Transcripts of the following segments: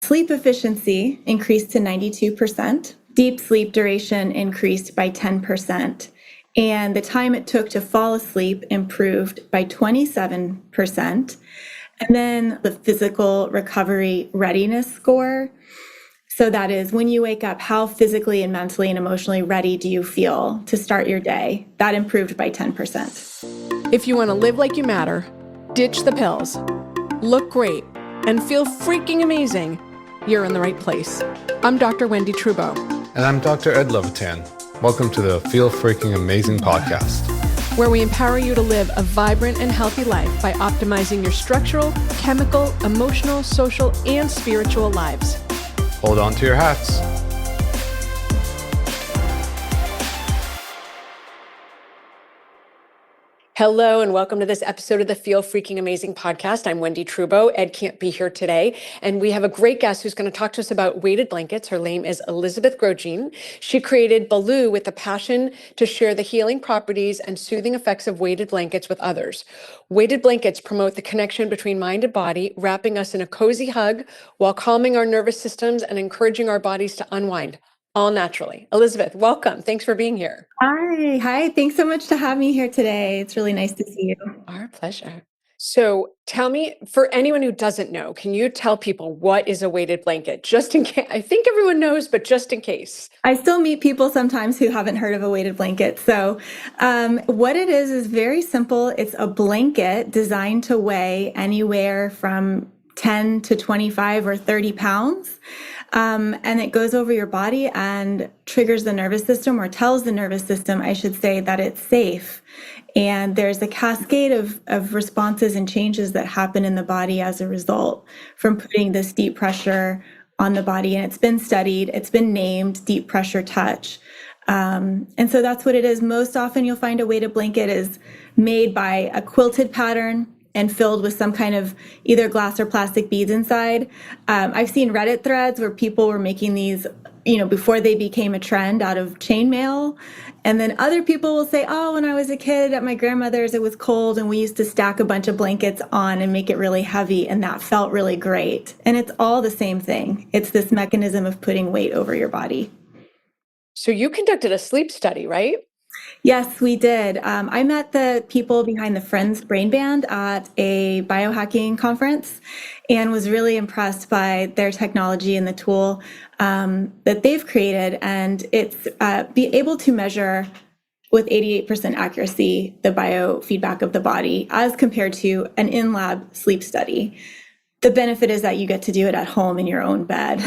Sleep efficiency increased to 92%. Deep sleep duration increased by 10%. And the time it took to fall asleep improved by 27%. And then the physical recovery readiness score. So that is when you wake up, how physically and mentally and emotionally ready do you feel to start your day? That improved by 10%. If you want to live like you matter, ditch the pills, look great, and feel freaking amazing, you're in the right place. I'm Dr. Wendy Trudeau. And I'm Dr. Ed Levitan. Welcome to the Feel Freaking Amazing podcast, where we empower you to live a vibrant and healthy life by optimizing your structural, chemical, emotional, social, and spiritual lives. Hold on to your hats. Hello, and welcome to this episode of the Feel Freaking Amazing podcast. I'm Wendy Trudeau. Ed can't be here today. And we have a great guest who's going to talk to us about weighted blankets. Her name is Elizabeth Grojean. She created Baloo with a passion to share the healing properties and soothing effects of weighted blankets with others. Weighted blankets promote the connection between mind and body, wrapping us in a cozy hug while calming our nervous systems and encouraging our bodies to unwind. All naturally. Elizabeth, welcome. Thanks for being here. Hi. Thanks so much to have me here today. It's really nice to see you. Our pleasure. So tell me, for anyone who doesn't know, can you tell people what is a weighted blanket? Just in case, I think everyone knows, but just in case. I still meet people sometimes who haven't heard of a weighted blanket. So what it is very simple. It's a blanket designed to weigh anywhere from 10 to 25 or 30 pounds. And it goes over your body and triggers the nervous system, or tells the nervous system, I should say, that it's safe. And there's a cascade of responses and changes that happen in the body as a result from putting this deep pressure on the body. And it's been studied, it's been named deep pressure touch. And so that's what it is. Most often you'll find a weighted blanket is made by a quilted pattern and filled with some kind of either glass or plastic beads inside. I've seen Reddit threads where people were making these, before they became a trend, out of chainmail. And then other people will say, oh, when I was a kid at my grandmother's, it was cold and we used to stack a bunch of blankets on and make it really heavy, and that felt really great. And it's all the same thing. It's this mechanism of putting weight over your body. So you conducted a sleep study, right? Yes, we did. I met the people behind the Friends Brain Band at a biohacking conference and was really impressed by their technology and the tool that they've created. And it's be able to measure with 88% accuracy the biofeedback of the body as compared to an in-lab sleep study. The benefit is that you get to do it at home in your own bed.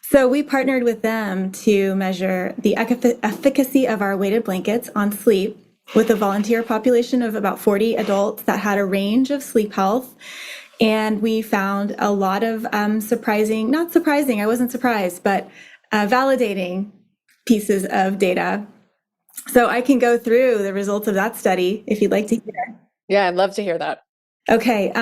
So we partnered with them to measure the efficacy of our weighted blankets on sleep with a volunteer population of about 40 adults that had a range of sleep health. And we found a lot of not surprising, I wasn't surprised, but validating pieces of data. So I can go through the results of that study if you'd like to hear. Yeah, I'd love to hear that. Okay,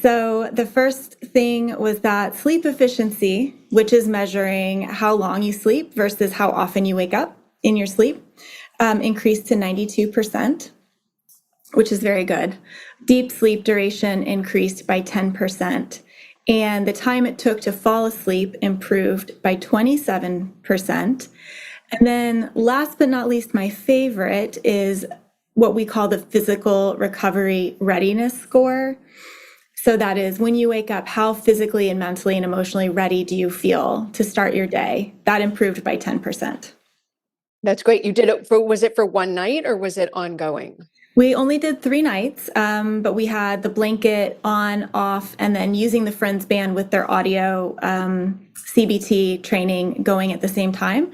so the first thing was that sleep efficiency, which is measuring how long you sleep versus how often you wake up in your sleep, increased to 92%, which is very good. Deep sleep duration increased by 10%, and the time it took to fall asleep improved by 27%. And then last but not least, my favorite is what we call the physical recovery readiness score. So that is when you wake up, how physically and mentally and emotionally ready do you feel to start your day? That improved by 10%. That's great. You did it was it for one night or was it ongoing? We only did 3 nights, but we had the blanket on, off, and then using the Friends Band with their audio CBT training going at the same time,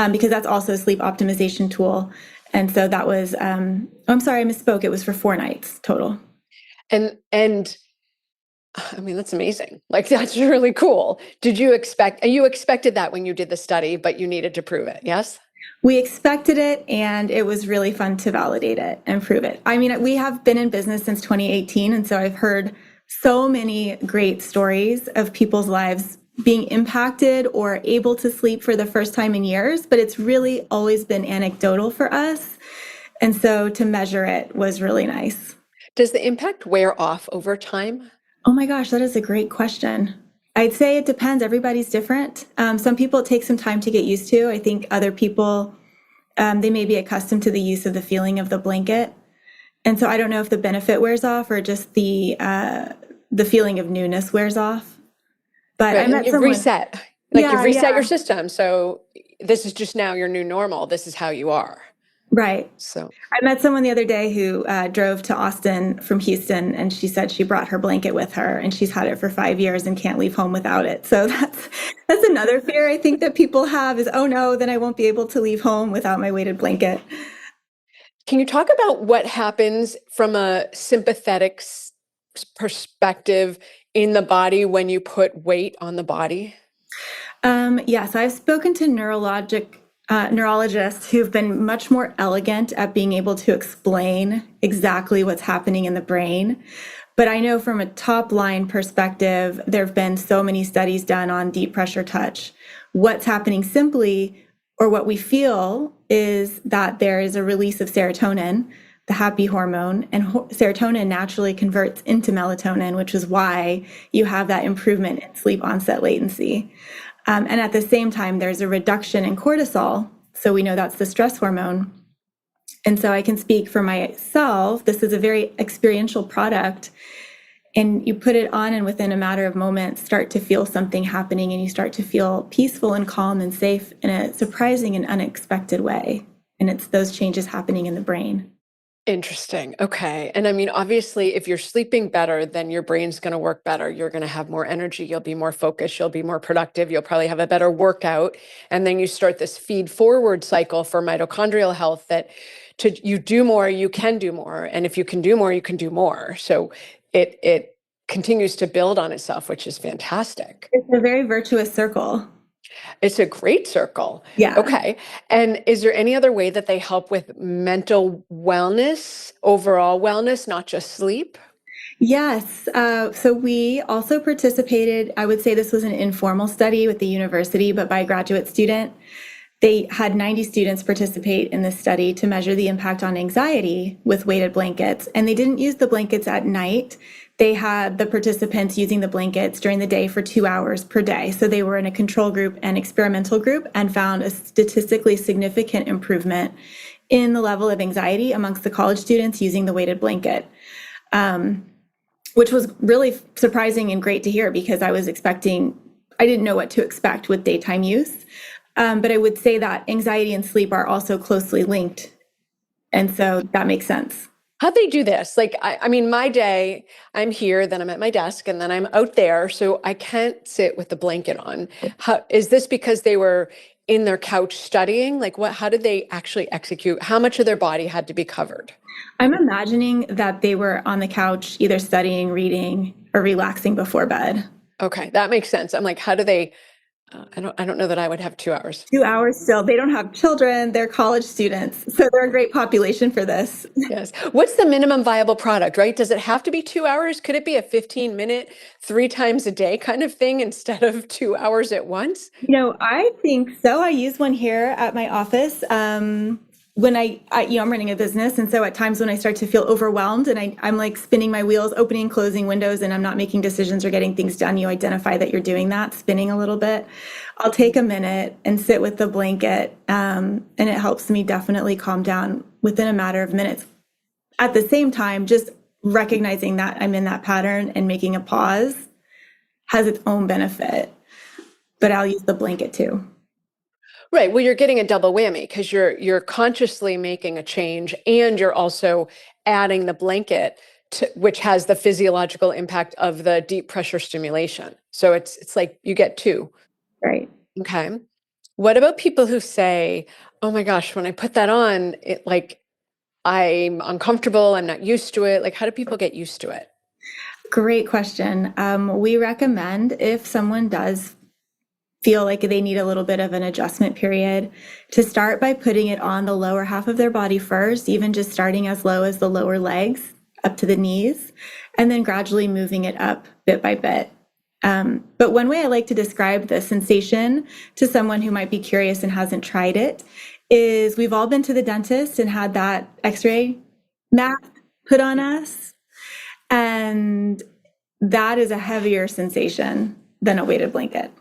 because that's also a sleep optimization tool. And so that was, I'm sorry, I misspoke. It was for 4 nights total. And I mean, that's amazing. Like, that's really cool. You expected that when you did the study, but you needed to prove it, yes? We expected it, and it was really fun to validate it and prove it. I mean, we have been in business since 2018, and so I've heard so many great stories of people's lives being impacted or able to sleep for the first time in years, but it's really always been anecdotal for us. And so to measure it was really nice. Does the impact wear off over time? Oh my gosh, that is a great question. I'd say it depends. Everybody's different. Some people it takes some time to get used to. I think other people, they may be accustomed to the use of the feeling of the blanket. And so I don't know if the benefit wears off or just the feeling of newness wears off. But I Right. And met you've someone. reset, like you've Yeah, reset your yeah, system. So this is just now your new normal. This is how you are. right. So I met someone the other day who drove to Austin from Houston, and she said she brought her blanket with her, and she's had it for 5 years and can't leave home without it. So that's another fear I think that people have is, oh no, then I won't be able to leave home without my weighted blanket. can you talk about what happens from a sympathetic perspective in the body when you put weight on the body? Yeah, so I've spoken to neurologists who've been much more elegant at being able to explain exactly what's happening in the brain. But I know from a top line perspective, there have been so many studies done on deep pressure touch. What's happening simply, or what we feel, is that there is a release of serotonin, the happy hormone, and serotonin naturally converts into melatonin, which is why you have that improvement in sleep onset latency. And at the same time, there's a reduction in cortisol. So we know that's the stress hormone. And so I can speak for myself. This is a very experiential product. And you put it on, and within a matter of moments, start to feel something happening, and you start to feel peaceful and calm and safe in a surprising and unexpected way. And it's those changes happening in the brain. Interesting. Okay. And I mean, obviously, if you're sleeping better, then your brain's going to work better. You're going to have more energy. You'll be more focused. You'll be more productive. You'll probably have a better workout. And then you start this feed forward cycle for mitochondrial health that you do more, you can do more. And if you can do more, you can do more. So it continues to build on itself, which is fantastic. It's a very virtuous circle. It's a great circle. Yeah. Okay. And is there any other way that they help with mental wellness, overall wellness, not just sleep? Yes. So we also participated. I would say this was an informal study with the university, but by a graduate student. They had 90 students participate in this study to measure the impact on anxiety with weighted blankets. And they didn't use the blankets at night. They had the participants using the blankets during the day for 2 hours per day. So they were in a control group and experimental group and found a statistically significant improvement in the level of anxiety amongst the college students using the weighted blanket, which was really surprising and great to hear because I didn't know what to expect with daytime use. But I would say that anxiety and sleep are also closely linked. And so that makes sense. How'd they do this? Like, I mean, my day, I'm here, then I'm at my desk, and then I'm out there. So I can't sit with the blanket on. Is this because they were in their couch studying? Like, how did they actually execute? How much of their body had to be covered? I'm imagining that they were on the couch, either studying, reading, or relaxing before bed. Okay, that makes sense. I'm like, how do they? I don't know that I would have 2 hours. 2 hours still. They don't have children. They're college students. So they're a great population for this. Yes. What's the minimum viable product, right? Does it have to be 2 hours? Could it be a 15-minute, 3 times a day kind of thing instead of 2 hours at once? I think so. I use one here at my office. When I'm running a business. And so at times when I start to feel overwhelmed and I'm like spinning my wheels, opening and closing windows, and I'm not making decisions or getting things done, you identify that you're doing that, spinning a little bit. I'll take a minute and sit with the blanket. And it helps me definitely calm down within a matter of minutes. At the same time, just recognizing that I'm in that pattern and making a pause has its own benefit. But I'll use the blanket too. Right. Well, you're getting a double whammy because you're consciously making a change and you're also adding the blanket which has the physiological impact of the deep pressure stimulation. So it's like you get two. Right. Okay. What about people who say, "Oh my gosh, when I put that on, it like I'm uncomfortable, I'm not used to it." Like, how do people get used to it? Great question. We recommend if someone does feel like they need a little bit of an adjustment period to start by putting it on the lower half of their body first, even just starting as low as the lower legs up to the knees, and then gradually moving it up bit by bit. But one way I like to describe the sensation to someone who might be curious and hasn't tried it is we've all been to the dentist and had that x-ray mat put on us. And that is a heavier sensation than a weighted blanket.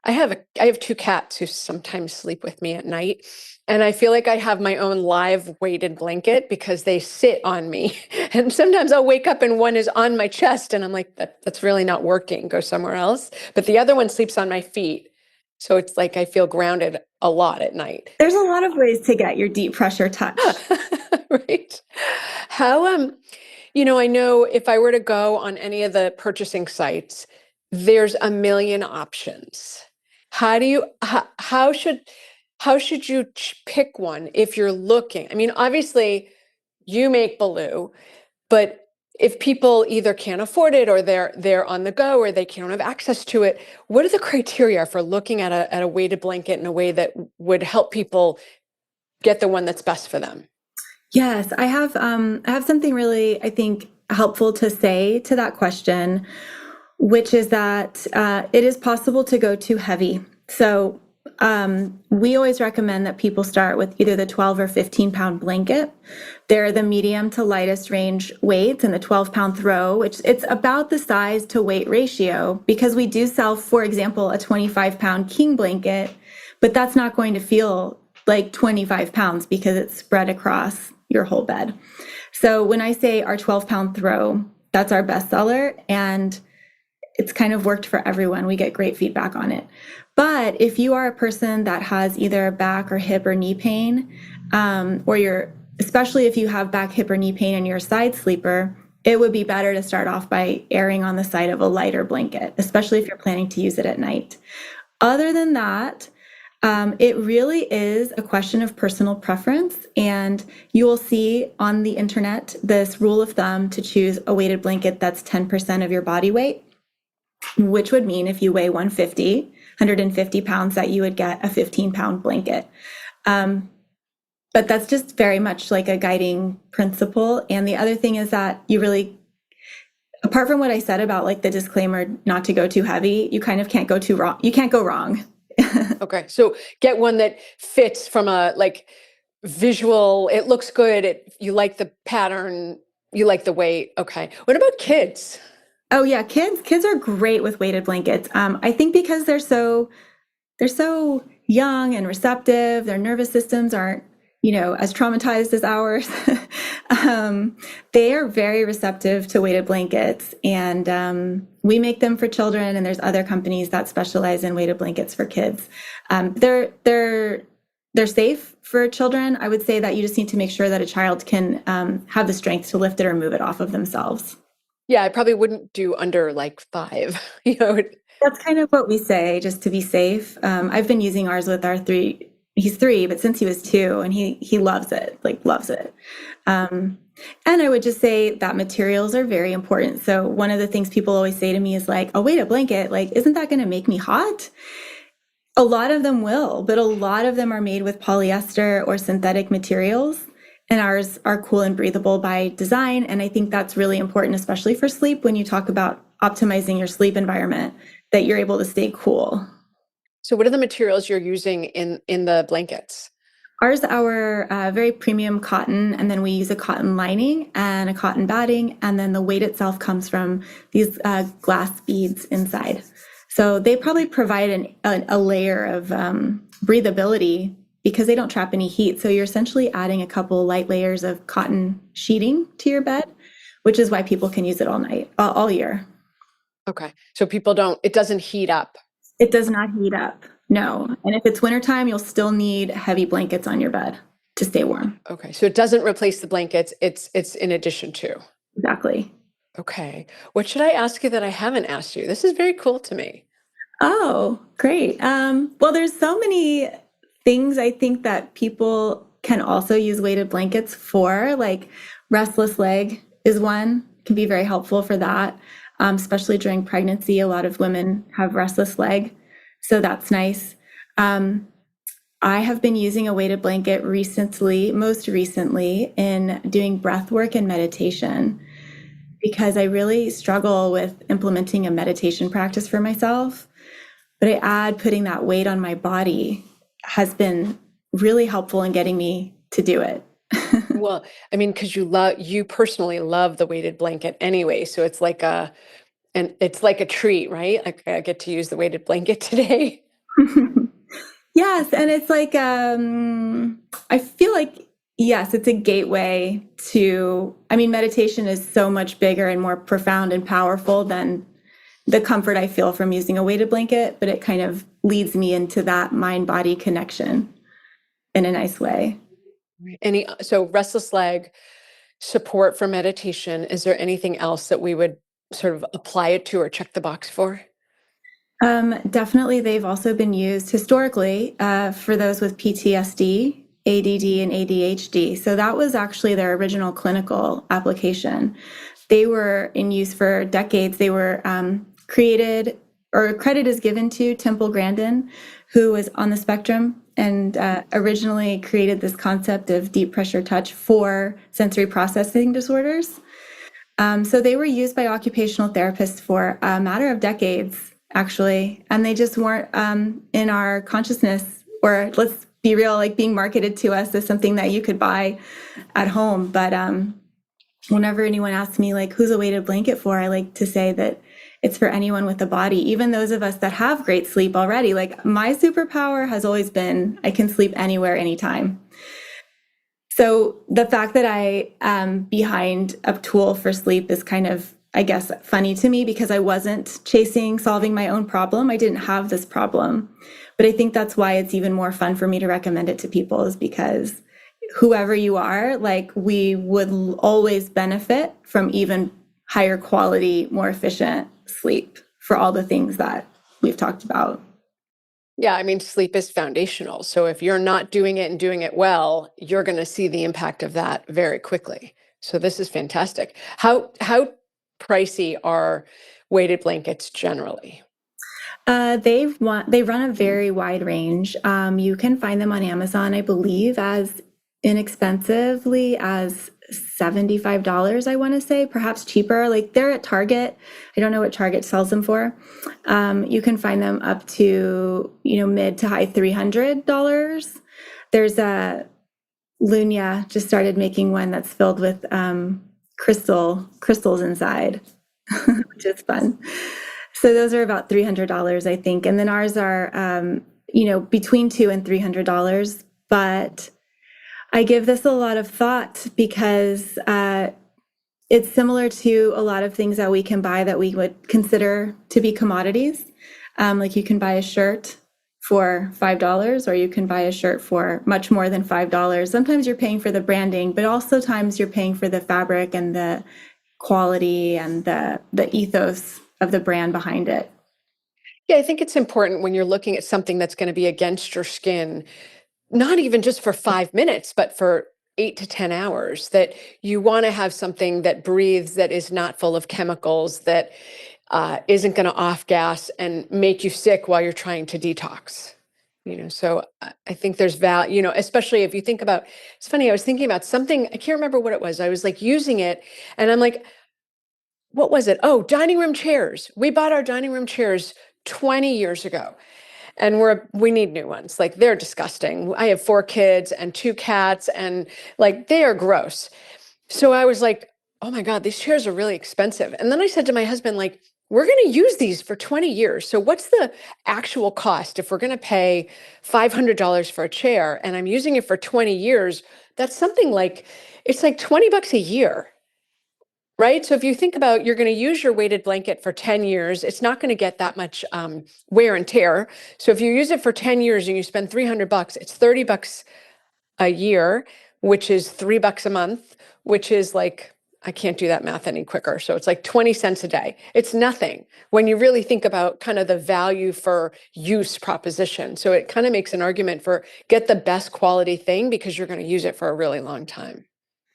I have two cats who sometimes sleep with me at night, and I feel like I have my own live weighted blanket because they sit on me. And sometimes I'll wake up and one is on my chest, and I'm like, that's really not working. Go somewhere else. But the other one sleeps on my feet. So it's like I feel grounded a lot at night. There's a lot of ways to get your deep pressure touch. Right. How I know if I were to go on any of the purchasing sites, there's a million options. How should you pick one if you're looking? I mean, obviously you make Baloo, but if people either can't afford it or they're on the go or they can't have access to it, what are the criteria for looking at a weighted blanket in a way that would help people get the one that's best for them? Yes, I have something really, I think, helpful to say to that question, which is that it is possible to go too heavy. So we always recommend that people start with either the 12 or 15-pound blanket. They're the medium to lightest range weights, and the 12-pound throw, which it's about the size to weight ratio, because we do sell, for example, a 25-pound king blanket, but that's not going to feel like 25 pounds because it's spread across your whole bed. So when I say our 12-pound throw, that's our bestseller, and it's kind of worked for everyone. We get great feedback on it. But if you are a person that has either back or hip or knee pain, especially if you have back, hip, or knee pain and you're a side sleeper, it would be better to start off by erring on the side of a lighter blanket, especially if you're planning to use it at night. Other than that, it really is a question of personal preference, and you will see on the internet this rule of thumb to choose a weighted blanket that's 10% of your body weight, which would mean if you weigh 150 pounds, that you would get a 15-pound blanket. But that's just very much like a guiding principle. And the other thing is that you really, apart from what I said about like the disclaimer not to go too heavy, you kind of can't go too wrong. You can't go wrong. Okay. So get one that fits from a like visual, it looks good. You like the pattern, you like the weight. Okay. What about kids? Oh yeah, kids are great with weighted blankets. I think because they're so young and receptive, their nervous systems aren't, as traumatized as ours. They are very receptive to weighted blankets, and we make them for children, and there's other companies that specialize in weighted blankets for kids. They're safe for children. I would say that you just need to make sure that a child can have the strength to lift it or move it off of themselves. Yeah, I probably wouldn't do under like 5, That's kind of what we say, just to be safe. I've been using ours with our 3. He's 3, but since he was 2, and he loves it, like loves it. And I would just say that materials are very important. So one of the things people always say to me is like, "Oh, wait, a blanket, like, isn't that going to make me hot?" A lot of them will, but a lot of them are made with polyester or synthetic materials. And ours are cool and breathable by design. And I think that's really important, especially for sleep, when you talk about optimizing your sleep environment, that you're able to stay cool. So what are the materials you're using in the blankets? Ours, our very premium cotton, and then we use a cotton lining and a cotton batting, and then the weight itself comes from these glass beads inside. So they probably provide a layer of breathability because they don't trap any heat. So you're essentially adding a couple light layers of cotton sheeting to your bed, which is why people can use it all night, all year. Okay. So it doesn't heat up. It does not heat up, no. And if it's wintertime, you'll still need heavy blankets on your bed to stay warm. Okay. So it doesn't replace the blankets. It's in addition to. Exactly. Okay. What should I ask you that I haven't asked you? This is very cool to me. Oh, great. Well, there's so many things I think that people can also use weighted blankets for, like restless leg is one, can be very helpful for that. Especially during pregnancy, a lot of women have restless leg, so that's nice. I have been using a weighted blanket most recently in doing breath work and meditation, because I really struggle with implementing a meditation practice for myself. But I add putting that weight on my body has been really helpful in getting me to do it. Well, I mean, because you personally love the weighted blanket anyway. So it's like And it's like a treat, right? Like I get to use the weighted blanket today. Yes, and it's like I feel like yes, it's a gateway to I mean meditation is so much bigger and more profound and powerful than the comfort I feel from using a weighted blanket, but it kind of leads me into that mind-body connection in a nice way. So restless leg, support for meditation. Is there anything else that we would sort of apply it to or check the box for? Definitely, they've also been used historically for those with PTSD, ADD, and ADHD. So that was actually their original clinical application. They were in use for decades. They were created, or credit is given to Temple Grandin, who was on the spectrum and originally created this concept of deep pressure touch for sensory processing disorders. So they were used by occupational therapists for a matter of decades, actually, and they just weren't in our consciousness, or let's be real, like being marketed to us as something that you could buy at home. But whenever anyone asks me, like, who's a weighted blanket for, I like to say that it's for anyone with a body, even those of us that have great sleep already. Like, my superpower has always been I can sleep anywhere, anytime. So the fact that I am behind a tool for sleep is kind of, I guess, funny to me because I wasn't chasing solving my own problem. I didn't have this problem. But I think that's why it's even more fun for me to recommend it to people, is because whoever you are, like, we would always benefit from even higher quality, more efficient sleep for all the things that we've talked about. Yeah, I mean, sleep is foundational. So if you're not doing it and doing it well, you're going to see the impact of that very quickly. So this is fantastic. How pricey are weighted blankets generally? They run a very wide range. You can find them on Amazon, I believe, as inexpensively as $75, I want to say, perhaps cheaper. Like, they're at Target. I don't know what Target sells them for. You can find them up to, mid to high $300. There's a Lunia just started making one that's filled with crystals inside, which is fun. So those are about $300, I think. And then ours are, between $200 and $300. But I give this a lot of thought because it's similar to a lot of things that we can buy that we would consider to be commodities. Like, you can buy a shirt for $5, or you can buy a shirt for much more than $5. Sometimes you're paying for the branding, but also times you're paying for the fabric and the quality and the ethos of the brand behind it. Yeah, I think it's important when you're looking at something that's going to be against your skin, not even just for 5 minutes, but for 8 to 10 hours, that you want to have something that breathes, that is not full of chemicals, that isn't going to off gas and make you sick while you're trying to detox. So I think there's value, especially if you think about, it's funny, I was thinking about something, I can't remember what it was. I was like using it and I'm like, what was it? Oh, dining room chairs. We bought our dining room chairs 20 years ago and we need new ones. Like, they're disgusting. I have 4 kids and 2 cats and like they are gross. So I was like, oh my God, these chairs are really expensive. And then I said to my husband, like, we're going to use these for 20 years. So what's the actual cost if we're going to pay $500 for a chair and I'm using it for 20 years? That's something like, it's like $20 a year. Right. So if you think about, you're going to use your weighted blanket for 10 years, it's not going to get that much wear and tear. So if you use it for 10 years and you spend $300, it's $30 a year, which is $3 a month, which is like, I can't do that math any quicker. So it's like 20 cents a day. It's nothing when you really think about kind of the value for use proposition. So it kind of makes an argument for get the best quality thing because you're going to use it for a really long time.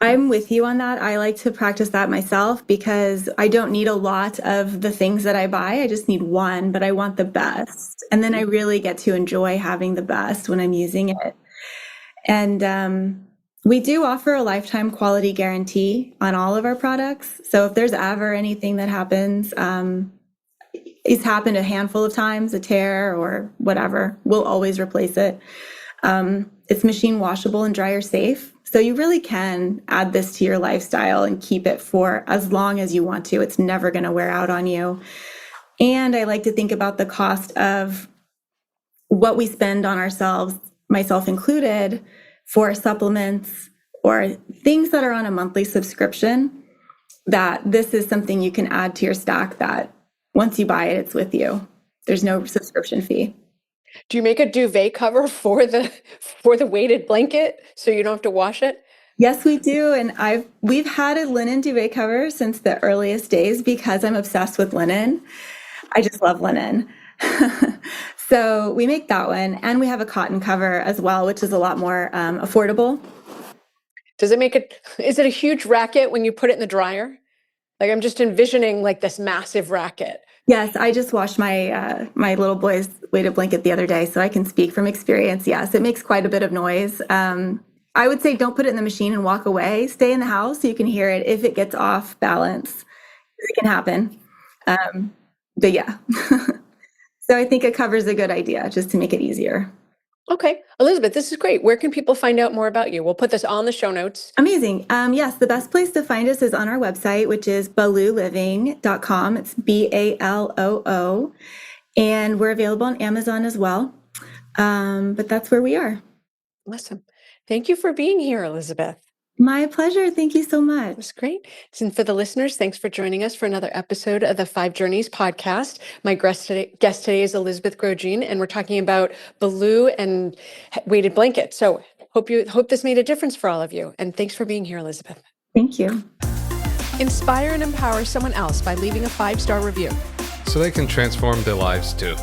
I'm with you on that. I like to practice that myself because I don't need a lot of the things that I buy. I just need one, but I want the best. And then I really get to enjoy having the best when I'm using it. And we do offer a lifetime quality guarantee on all of our products. So if there's ever anything that happens, it's happened a handful of times, a tear or whatever, we'll always replace it. It's machine washable and dryer safe. So you really can add this to your lifestyle and keep it for as long as you want to. It's never going to wear out on you. And I like to think about the cost of what we spend on ourselves, myself included, for supplements or things that are on a monthly subscription, that this is something you can add to your stack that once you buy it, it's with you. There's no subscription fee. Do you make a duvet cover for the weighted blanket so you don't have to wash it? Yes, we do. And we've had a linen duvet cover since the earliest days because I'm obsessed with linen. I just love linen. So we make that one, and we have a cotton cover as well, which is a lot more affordable. Does it make it, is it a huge racket when you put it in the dryer? Like I'm just envisioning like this massive racket. Yes, I just washed my little boy's weighted blanket the other day, so I can speak from experience. Yes, it makes quite a bit of noise. I would say don't put it in the machine and walk away. Stay in the house so you can hear it if it gets off balance. It can happen. But yeah. So I think it covers a good idea just to make it easier. Okay. Elizabeth, this is great. Where can people find out more about you? We'll put this on the show notes. Amazing. Yes, the best place to find us is on our website, which is balooliving.com. It's BALOO. And we're available on Amazon as well. But that's where we are. Awesome. Thank you for being here, Elizabeth. My pleasure. Thank you so much. That's great. And for the listeners, thanks for joining us for another episode of the 5 Journeys podcast. My guest today is Elizabeth Grojean, and we're talking about Baloo and weighted blankets. So hope this made a difference for all of you. And thanks for being here, Elizabeth. Thank you. Inspire and empower someone else by leaving a 5-star review, so they can transform their lives too.